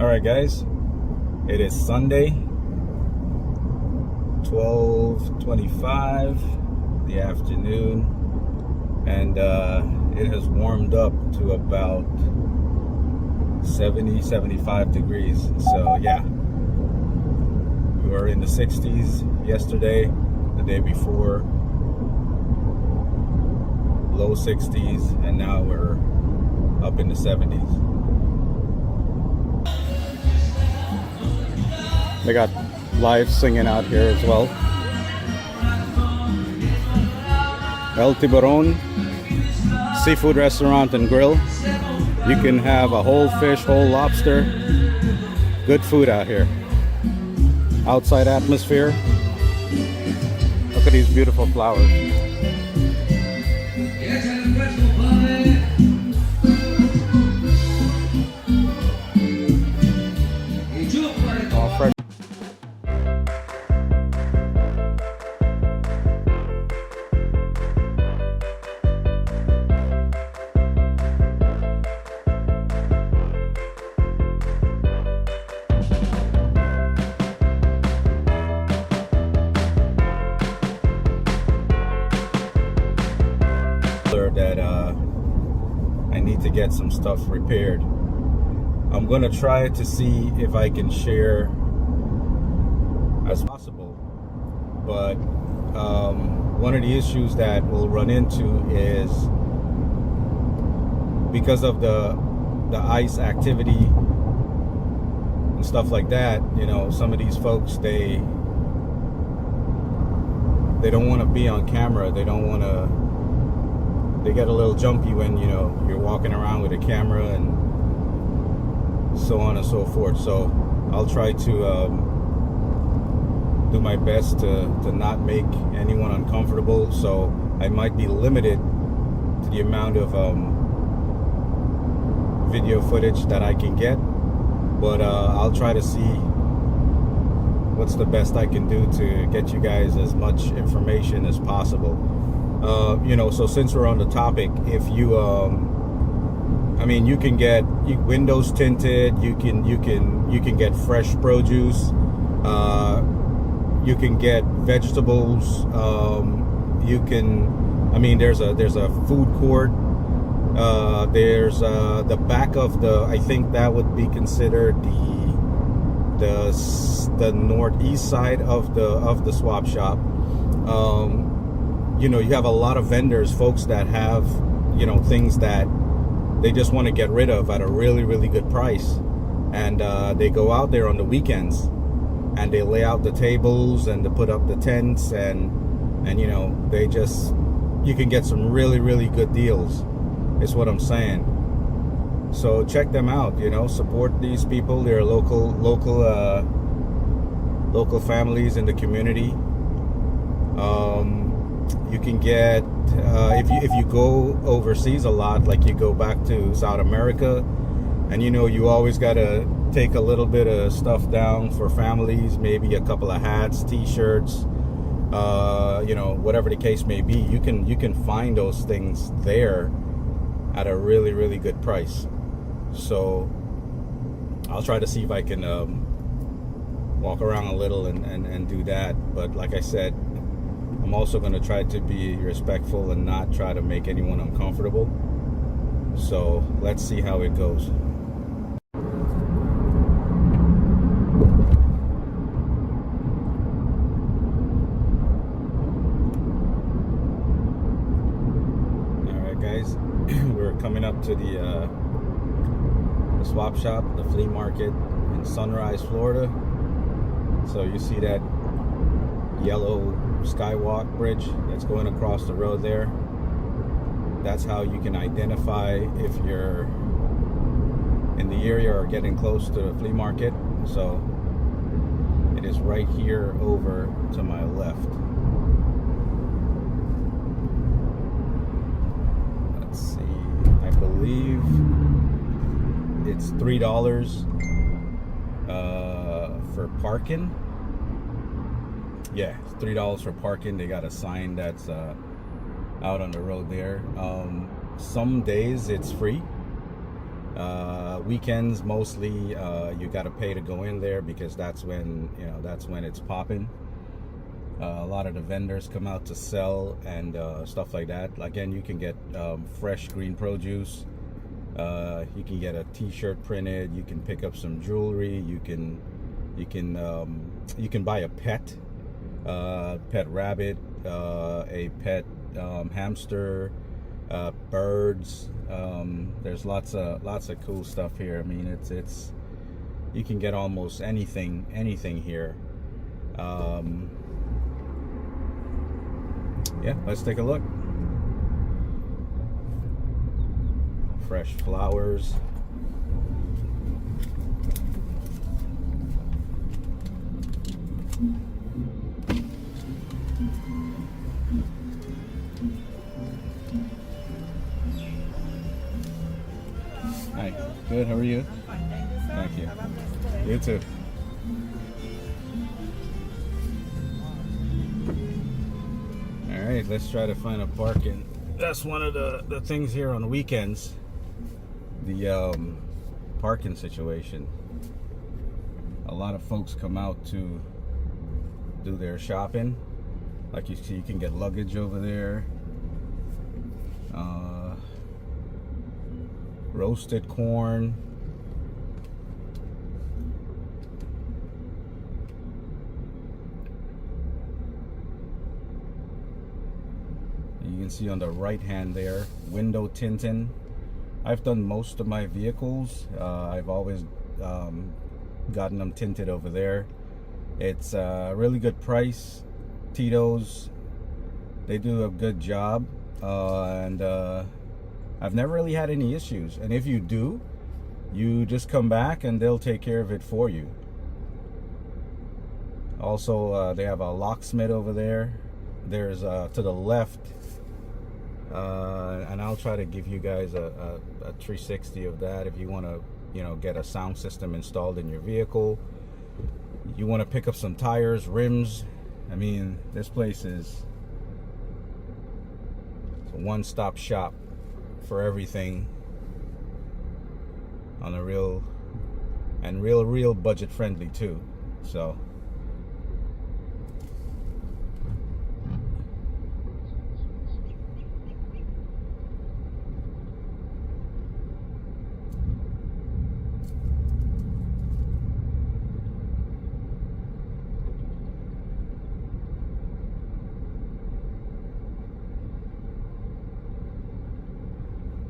All right, guys, it is Sunday, 12:25 the afternoon, and it has warmed up to about 70-75 degrees. So yeah, we were in the 60s yesterday, the day before, low 60s, and now we're up in the 70s. They got live singing out here as well. El Tiburon Seafood Restaurant and Grill. You can have a whole fish, whole lobster. Good food out here. Outside atmosphere. Look at these beautiful flowers. All fresh. That I need to get some stuff repaired. I'm gonna try to see if I can share as possible, but one of the issues that we'll run into is because of the ice activity and stuff like that. You know, some of these folks, they don't want to be on camera. They don't want to. They get a little jumpy when, you know, you're walking around with a camera and so on and so forth. So I'll try to do my best to not make anyone uncomfortable. So I might be limited to the amount of video footage that I can get. But I'll try to see what's the best I can do to get you guys as much information as possible. You know, so since we're on the topic, if you I mean, you can get windows tinted, you can get fresh produce, you can get vegetables, you can, I mean, there's a food court, there's the back of the, I think that would be considered the northeast side of the swap shop. You know, you have a lot of vendors, folks that have, you know, things that they just want to get rid of at a really, really good price. And they go out there on the weekends and they lay out the tables and they put up the tents and you know, they just, you can get some really, really good deals, is what I'm saying. So check them out, you know, support these people. They're local families in the community. You can get if you go overseas a lot, like you go back to South America, and you know, you always got to take a little bit of stuff down for families, maybe a couple of hats, t-shirts, you know, whatever the case may be. You can find those things there at a really, really good price. So I'll try to see if I can walk around a little and do that. But like I said, I'm also going to try to be respectful and not try to make anyone uncomfortable. So let's see how it goes. Alright, guys, we're coming up to the swap shop, the Flea Market in Sunrise, Florida. So you see that yellow skywalk bridge that's going across the road there. That's how you can identify if you're in the area or getting close to the flea market. So it is right here over to my left. Let's see, I believe it's $3 for parking. Yeah, it's $3 for parking. They got a sign that's out on the road there. Some days it's free, Weekends mostly you got to pay to go in there, because that's when it's popping. A lot of the vendors come out to sell and stuff like that. Again, you can get fresh green produce. You can get a t-shirt printed. You can pick up some jewelry. You can buy a pet rabbit, a pet hamster, birds. There's lots of cool stuff here. I mean, it's you can get almost anything here. Yeah, let's take a look. Fresh flowers. Hi, good, how are you? I'm fine, thank you, sir. Thank you. Have a blessed day. You too. Alright, let's try to find a parking. That's one of the things here on the weekends. The parking situation. A lot of folks come out to do their shopping. Like you see, you can get luggage over there. Roasted corn. You can see on the right hand there, window tinting. I've done most of my vehicles. I've always gotten them tinted over there. It's a really good price. Tito's, they do a good job, and I've never really had any issues. And if you do, you just come back and they'll take care of it for you. Also, they have a locksmith over there. There's to the left, and I'll try to give you guys a 360 of that if you want to, get a sound system installed in your vehicle. You want to pick up some tires, rims. I mean, this place is a one-stop shop for everything on a real budget friendly too. So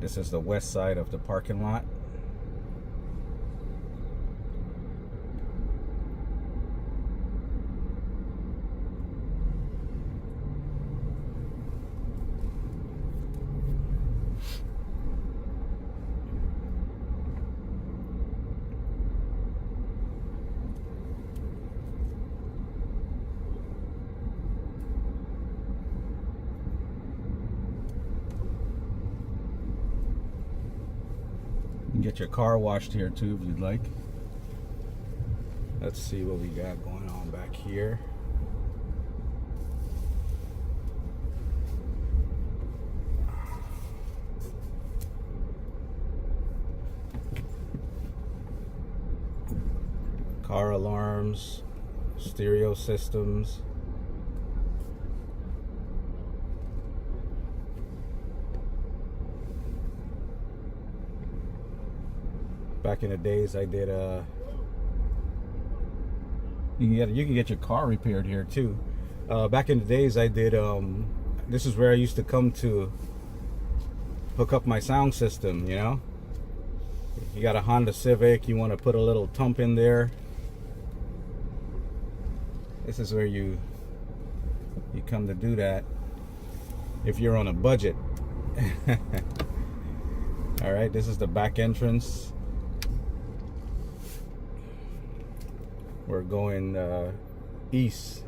this is the west side of the parking lot. You can get your car washed here too if you'd like. Let's see what we got going on back here. Car alarms, stereo systems. Back in the days, I did you can get your car repaired here too. Back in the days, I did this is where I used to come to hook up my sound system. You got a Honda Civic, you want to put a little thump in there. This is where you come to do that if you're on a budget. All right, this is the back entrance. We're going east.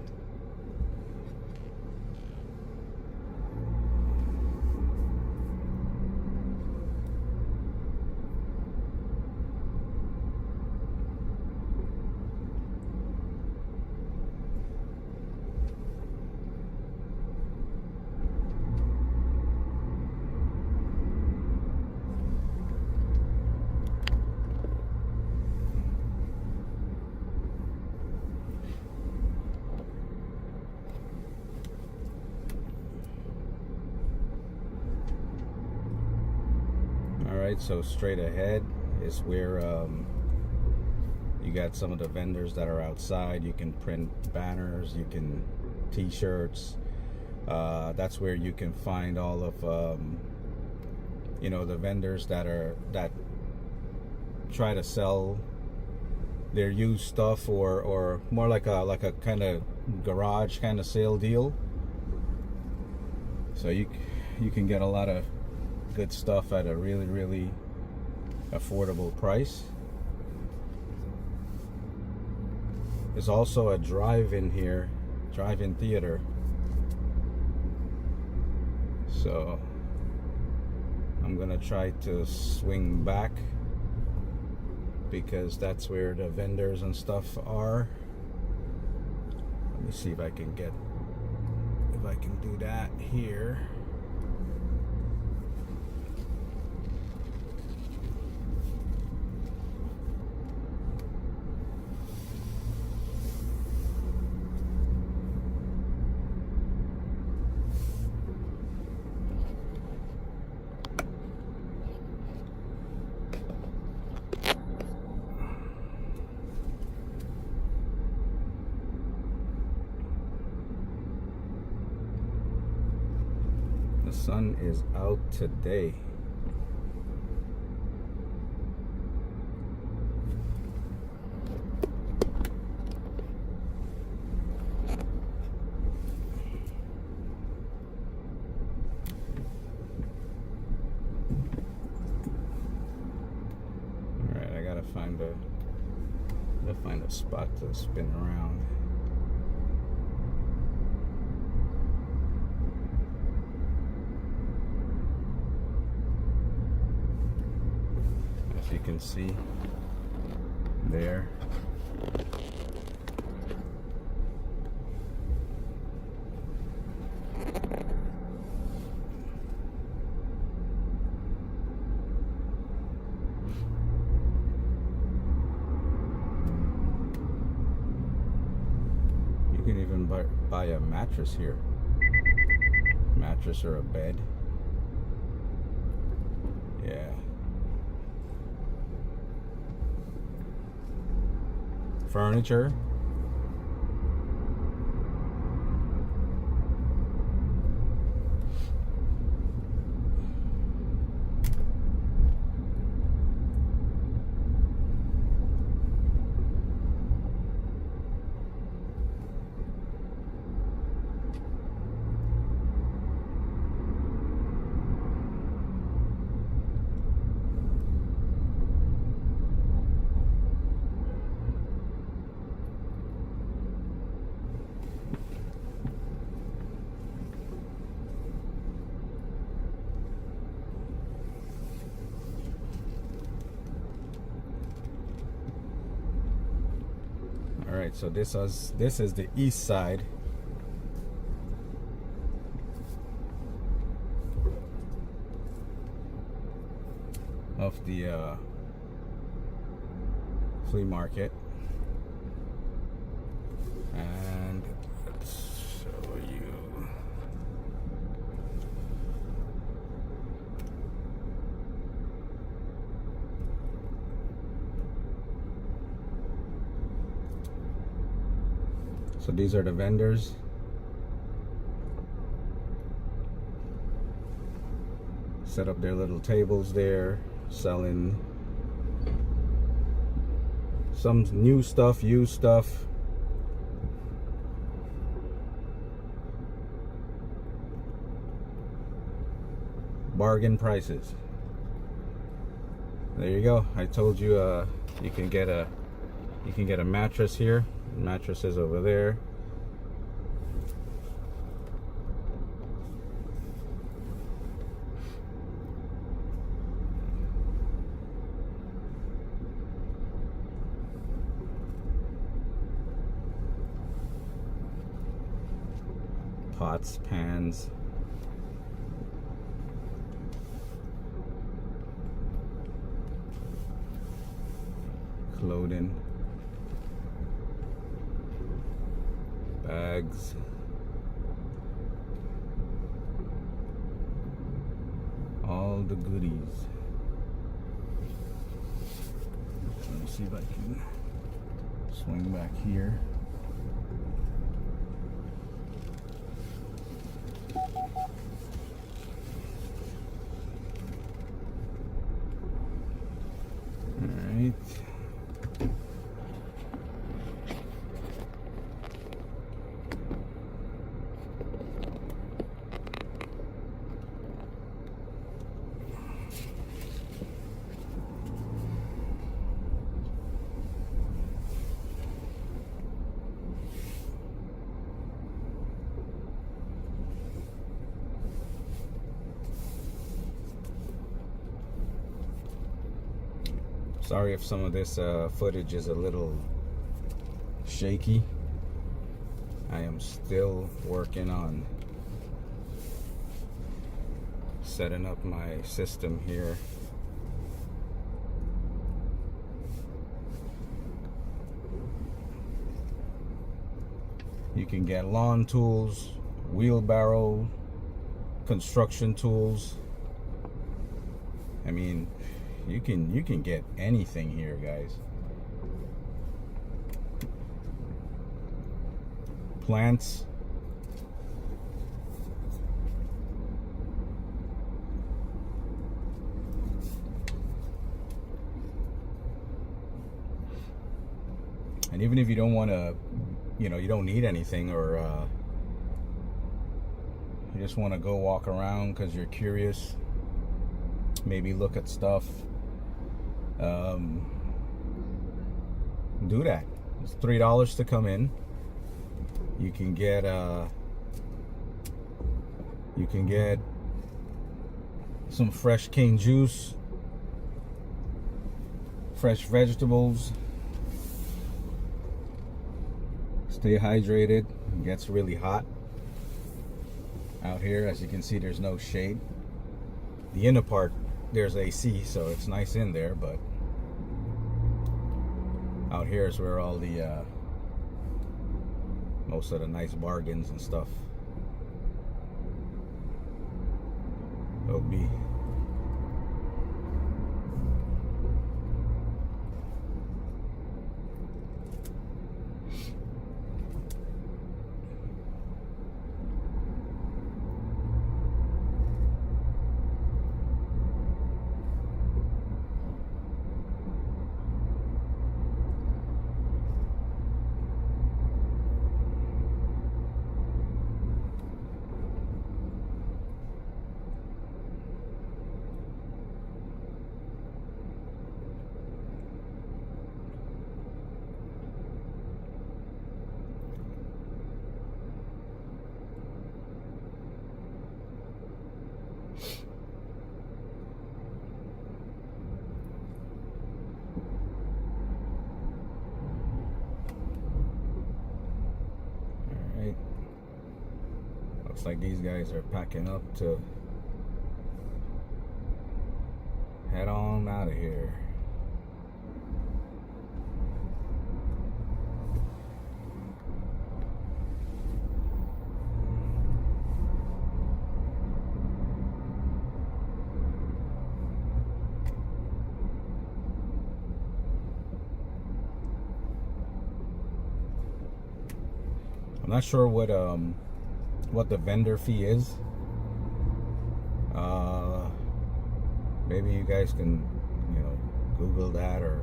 right, so straight ahead is where you got some of the vendors that are outside. You can print banners, you can t-shirts. That's where you can find all of you know, the vendors that try to sell their used stuff, or more like a kind of garage kind of sale deal. So you can get a lot of good stuff at a really affordable price. There's also a drive-in here, drive-in theater. So I'm gonna try to swing back because that's where the vendors and stuff are. Let me see if I can do that here. Sun is out today. All right, I gotta find a spot to spin around. You can see there. You can even buy a mattress here. Mattress or a bed. Yeah. Furniture. All right, so this is the east side. Of the flea market, and let's show you. So these are the vendors. Set up their little tables there, selling some new stuff, used stuff. Bargain prices. There you go. I told you you can get a mattress here. Mattresses over there. Pots, pans. Clothing. Bags. All the goodies. see if I can swing back here. All right. Sorry if some of this footage is a little shaky. I am still working on setting up my system here. You can get lawn tools, wheelbarrow, construction tools. I mean, you can get anything here, guys. Plants. And even if you don't want to, you know, you don't need anything, or you just want to go walk around because you're curious, maybe look at stuff, do that. It's $3 to come in. You can get some fresh cane juice, fresh vegetables. Stay hydrated. It gets really hot out here. As you can see, there's no shade. The inner part, there's AC, so it's nice in there, but out here is where all the most of the nice bargains and stuff will be. Looks like these guys are packing up to head on out of here. I'm not sure what the vendor fee is. Maybe you guys can, you know, Google that or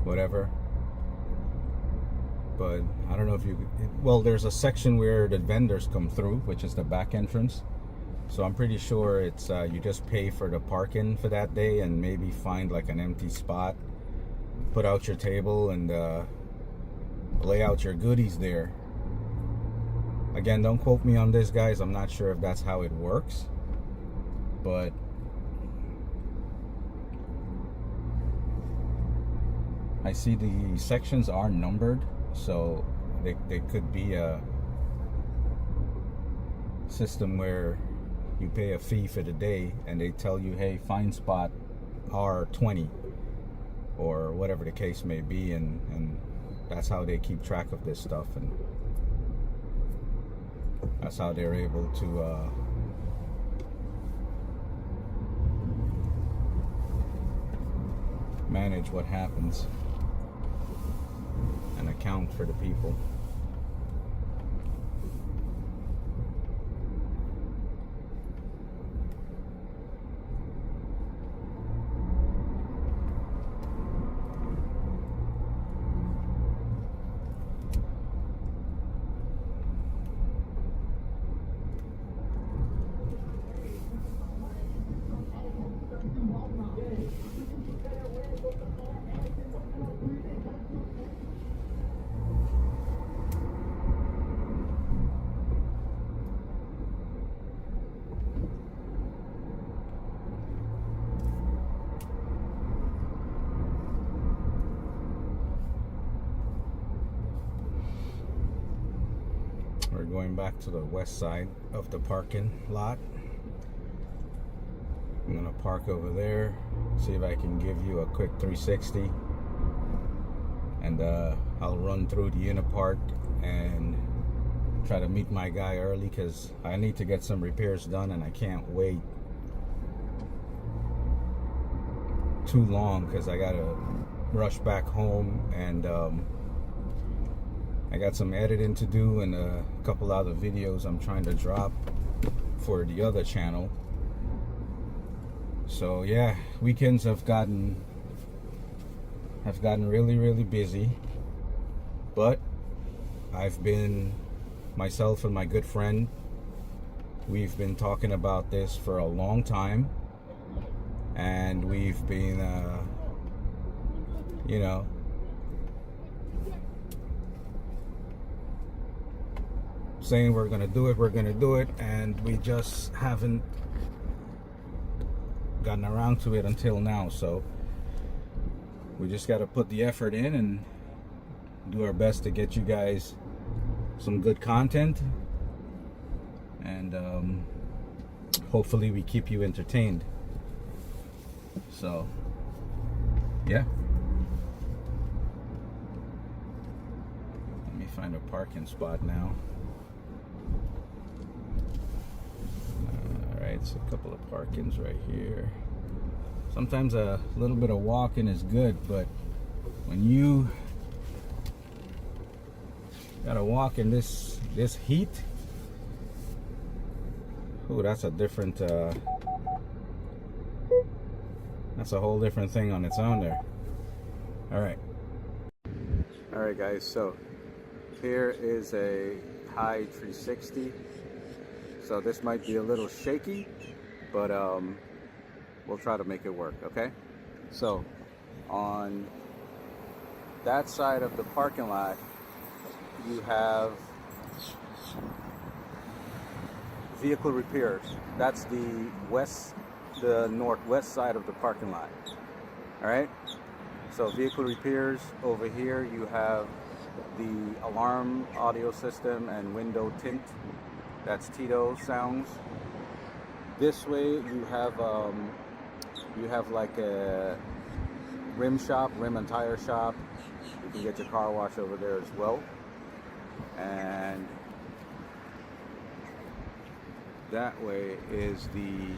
whatever. But I don't know if you, well, there's a section where the vendors come through, which is the back entrance. So I'm pretty sure it's you just pay for the parking for that day, and maybe find like an empty spot, put out your table, and lay out your goodies there. Again, don't quote me on this, guys. I'm not sure if that's how it works, but I see the sections are numbered, so they could be a system where you pay a fee for the day and they tell you, hey, find spot R20 or whatever the case may be, and that's how they keep track of this stuff, and that's how they're able to manage what happens. account for the people. We're going back to the west side of the parking lot. I'm gonna park over there, see if I can give you a quick 360, and I'll run through the Unipart and try to meet my guy early, because I need to get some repairs done and I can't wait too long because I gotta rush back home, and I got some editing to do and a couple other videos I'm trying to drop for the other channel. So yeah, weekends have gotten really busy, but I've been, myself and my good friend, we've been talking about this for a long time, and we've been you know, saying we're gonna do it, and we just haven't gotten around to it until now. So we just got to put the effort in and do our best to get you guys some good content, and hopefully we keep you entertained. So yeah, let me find a parking spot now. It's a couple of parkings right here. Sometimes a little bit of walking is good, but when you gotta walk in this heat, oh, that's a different that's a whole different thing on its own there. All right guys, so here is a high 360. So this might be a little shaky, but we'll try to make it work, okay? So on that side of the parking lot, you have vehicle repairs. That's the northwest side of the parking lot. All right? So vehicle repairs. Over here you have the alarm audio system and window tint. That's Tito sounds. This way you have like a rim and tire shop. You can get your car wash over there as well. And that way is the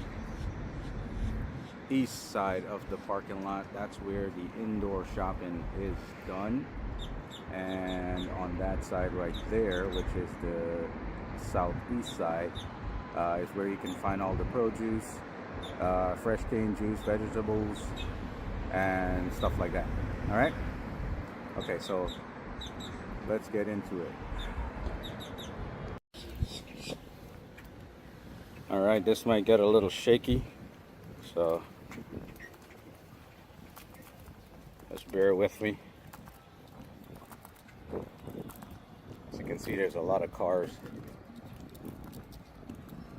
east side of the parking lot. That's where the indoor shopping is done. And on that side right there, which is the southeast side, is where you can find all the produce, fresh cane juice, vegetables, and stuff like that. All right? Okay, so let's get into it. All right, this might get a little shaky, so just bear with me. As you can see, there's a lot of cars.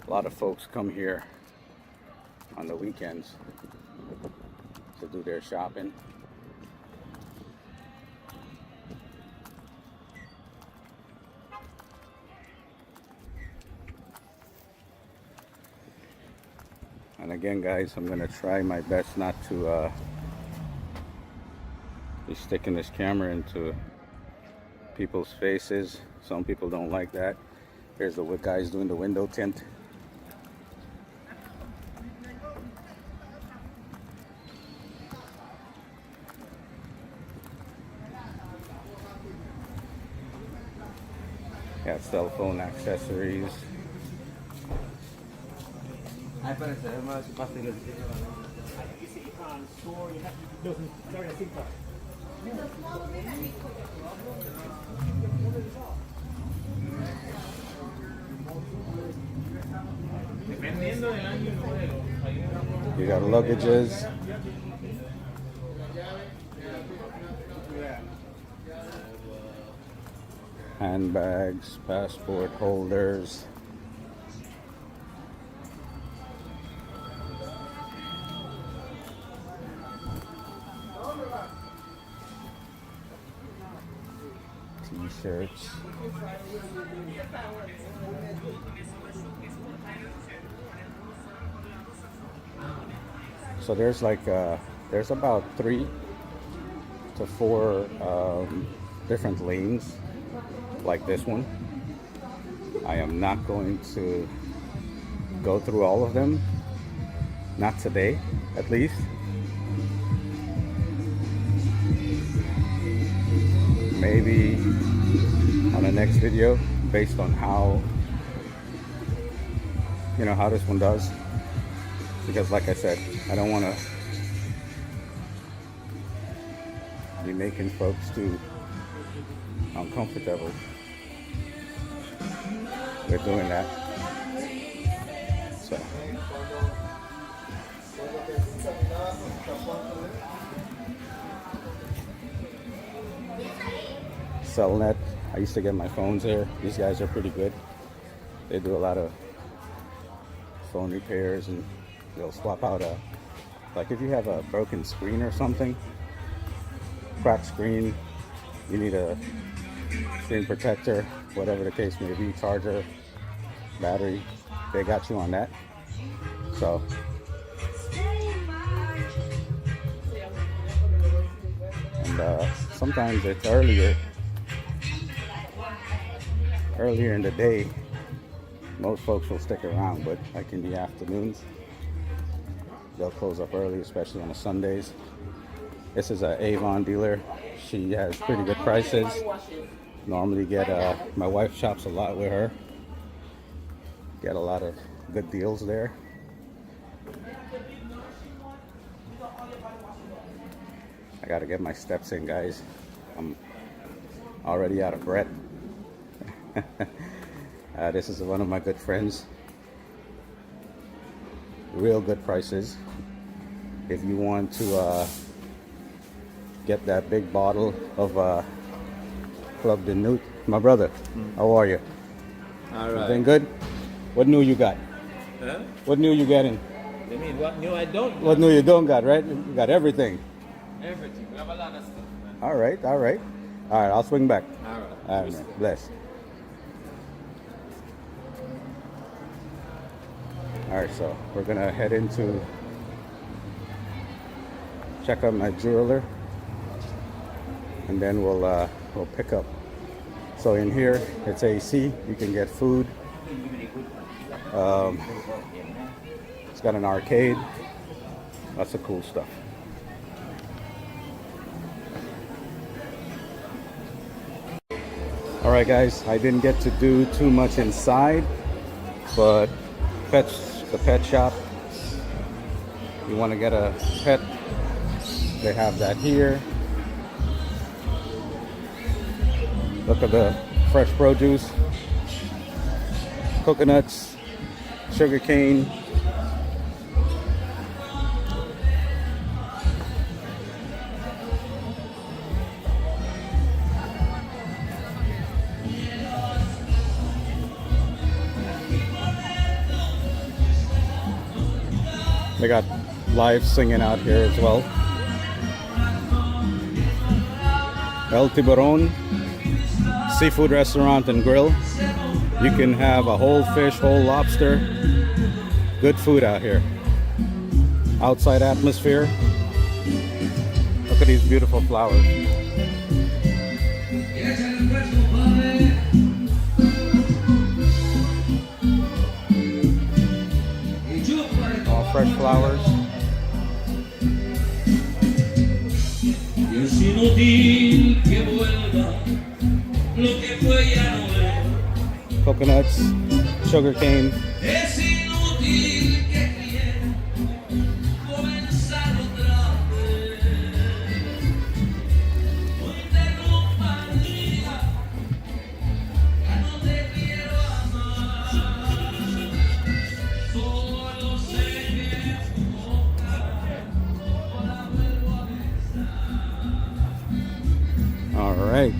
A lot of folks come here on the weekends to do their shopping. And again, guys, I'm gonna try my best not to be sticking this camera into people's faces. Some people don't like that. Here's the guys doing the window tint. Got cell phone accessories. You got luggages. Handbags, passport holders. T-shirts. So there's like there's about 3 to 4 different lanes like this one. I am not going to go through all of them, not today at least. Maybe on the next video, based on how, you know, how this one does, because like I said, I don't want to be making folks too uncomfortable with doing that. So Cellnet, I used to get my phones here. These guys are pretty good. They do a lot of phone repairs, and they'll swap out like if you have a broken screen or something, cracked screen, you need a screen protector, whatever the case may be, charger, battery, they got you on that. So and sometimes it's earlier in the day. Most folks will stick around, but like in the afternoons, they'll close up early, especially on the Sundays. This is an Avon dealer. She has pretty good prices. Normally get my wife shops a lot with her. Get a lot of good deals there. I gotta get my steps in, guys. I'm already out of breath. This is one of my good friends. Real good prices. If you want to get that big bottle of Club de Nuit. My brother, how are you? All right. Everything good? What new you got? Huh? What new you getting? You mean what new I don't? What new you don't got, right? You got everything. Everything. We have a lot of stuff, man. All right, all right. All right, I'll swing back. All right. All right, man. Bless. All right, so we're gonna head into check out my jeweler, and then we'll pick up. So in here, it's AC. You can get food. It's got an arcade. Lots of cool stuff. All right, guys. I didn't get to do too much inside, but the pet shop. You want to get a pet? They have that here. Look at the fresh produce, coconuts, sugar cane. They got live singing out here as well. El Tiburon Seafood Restaurant and Grill. You can have a whole fish, whole lobster. Good food out here. Outside atmosphere. Look at these beautiful flowers. All fresh flowers. Es inútil que vuelva, lo que fue ya no es. coconuts, sugar cane. All right.